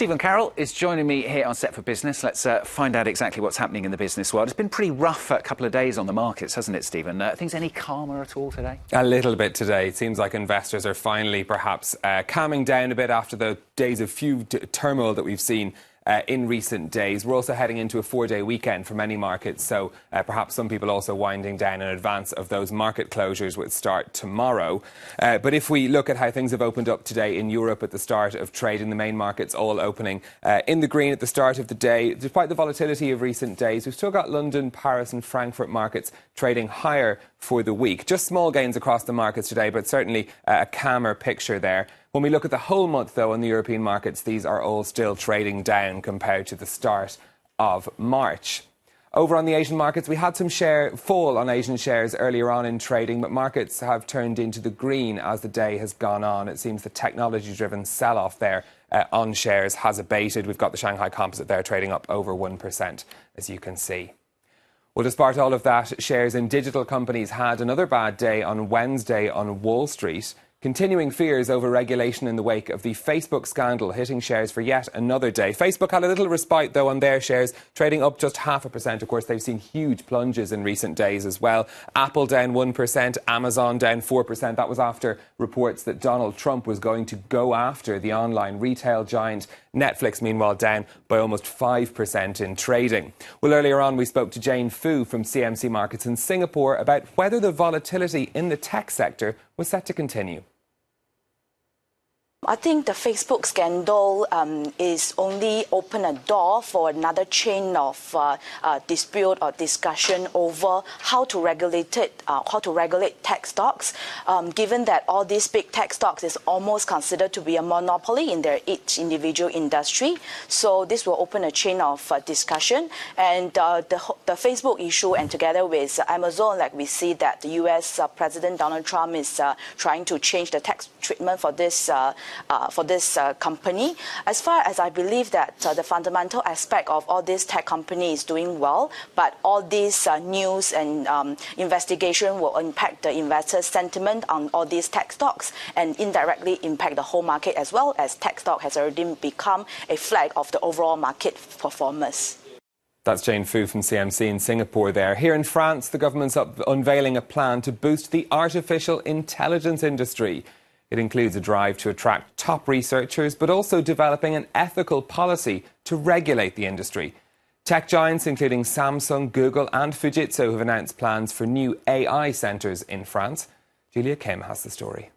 Stephen Carroll is joining me here on Set for Business. Let's find out exactly what's happening in the business world. It's been pretty rough a couple of days on the markets, hasn't it, Stephen? Things any calmer at all today? A little bit today. It seems like investors are finally perhaps calming down a bit after the days of turmoil that we've seen in recent days. We're also heading into a 4-day weekend for many markets, so perhaps some people also winding down in advance of those market closures which start tomorrow. But if we look at how things have opened up today in Europe at the start of trading, the main markets all opening in the green at the start of the day. Despite the volatility of recent days, we've still got London, Paris and Frankfurt markets trading higher for the week. Just small gains across the markets today, but certainly a calmer picture there. When we look at the whole month, though, on the European markets, these are all still trading down compared to the start of March. Over on the Asian markets, we had some fall on Asian shares earlier on in trading, but markets have turned into the green as the day has gone on. It seems the technology-driven sell-off there on shares has abated. We've got the Shanghai Composite there trading up over 1%, as you can see. Well, despite all of that, shares in digital companies had another bad day on Wednesday on Wall Street. Continuing fears over regulation in the wake of the Facebook scandal hitting shares for yet another day. Facebook had a little respite, though, on their shares, trading up just 0.5%. Of course, they've seen huge plunges in recent days as well. Apple down 1%, Amazon down 4%. That was after reports that Donald Trump was going to go after the online retail giant. Netflix, meanwhile, down by almost 5% in trading. Well, earlier on, we spoke to Jane Fu from CMC Markets in Singapore about whether the volatility in the tech sector was set to continue. I think the Facebook scandal is only open a door for another chain of dispute or discussion over how to regulate tech stocks. Given that all these big tech stocks is almost considered to be a monopoly in their each individual industry, so this will open a chain of discussion. And the Facebook issue, and together with Amazon, like we see that the U.S. President Donald Trump is trying to change the tax treatment for this company. As far as I believe that the fundamental aspect of all this tech company is doing well, but all this news and investigation will impact the investors' sentiment on all these tech stocks and indirectly impact the whole market, as well as tech stock has already become a flag of the overall market performance. That's Jane Fu from CMC in Singapore there. Here in France, the government's unveiling a plan to boost the artificial intelligence industry. It includes a drive to attract top researchers, but also developing an ethical policy to regulate the industry. Tech giants, including Samsung, Google and Fujitsu, have announced plans for new AI centres in France. Julia Kim has the story.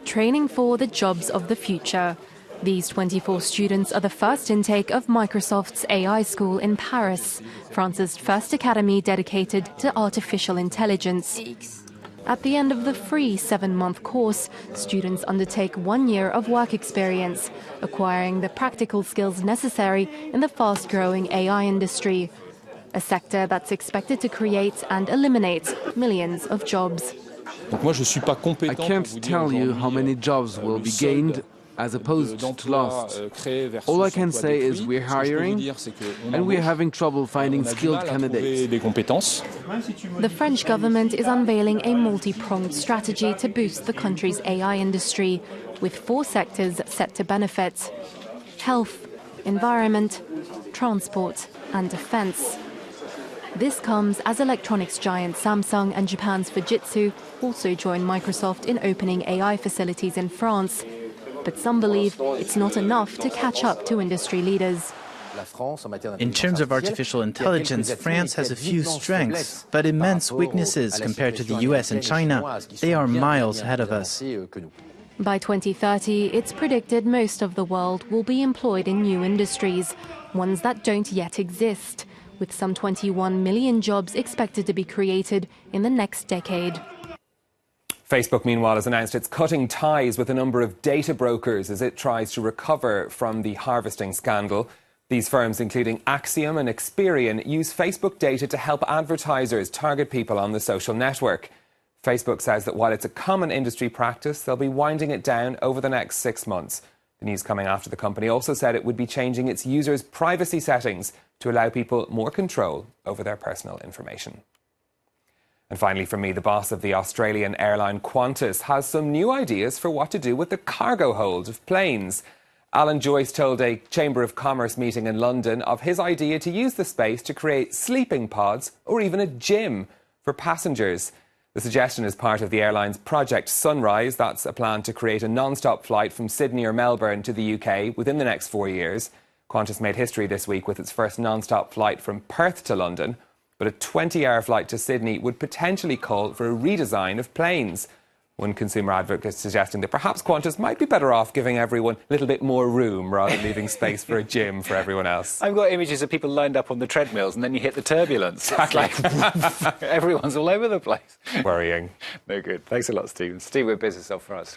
Training for the jobs of the future. These 24 students are the first intake of Microsoft's AI school in Paris, France's first academy dedicated to artificial intelligence. At the end of the free 7-month course, students undertake 1 year of work experience, acquiring the practical skills necessary in the fast-growing AI industry, a sector that's expected to create and eliminate millions of jobs. I can't tell you how many jobs will be gained as opposed to lost. All I can say is we're hiring and we're having trouble finding skilled candidates. The French government is unveiling a multi-pronged strategy to boost the country's AI industry, with 4 sectors set to benefit: health, environment, transport and defence. This comes as electronics giant Samsung and Japan's Fujitsu also join Microsoft in opening AI facilities in France. But some believe it's not enough to catch up to industry leaders. In terms of artificial intelligence, France has a few strengths, but immense weaknesses compared to the US and China. They are miles ahead of us. By 2030, it's predicted most of the world will be employed in new industries, ones that don't yet exist, with some 21 million jobs expected to be created in the next decade. Facebook, meanwhile, has announced it's cutting ties with a number of data brokers as it tries to recover from the harvesting scandal. These firms, including Axiom and Experian, use Facebook data to help advertisers target people on the social network. Facebook says that while it's a common industry practice, they'll be winding it down over the next 6 months. The news coming after the company also said it would be changing its users' privacy settings to allow people more control over their personal information. And finally, from me, the boss of the Australian airline Qantas has some new ideas for what to do with the cargo hold of planes. Alan Joyce told a Chamber of Commerce meeting in London of his idea to use the space to create sleeping pods or even a gym for passengers. The suggestion is part of the airline's Project Sunrise. That's a plan to create a non-stop flight from Sydney or Melbourne to the UK within the next 4 years. Qantas made history this week with its first non-stop flight from Perth to London. But a 20-hour flight to Sydney would potentially call for a redesign of planes. One consumer advocate is suggesting that perhaps Qantas might be better off giving everyone a little bit more room rather than leaving space for a gym for everyone else. I've got images of people lined up on the treadmills and then you hit the turbulence. Exactly. It's like everyone's all over the place. Worrying. No good. Thanks a lot, Stephen. Steve with Business Off for us.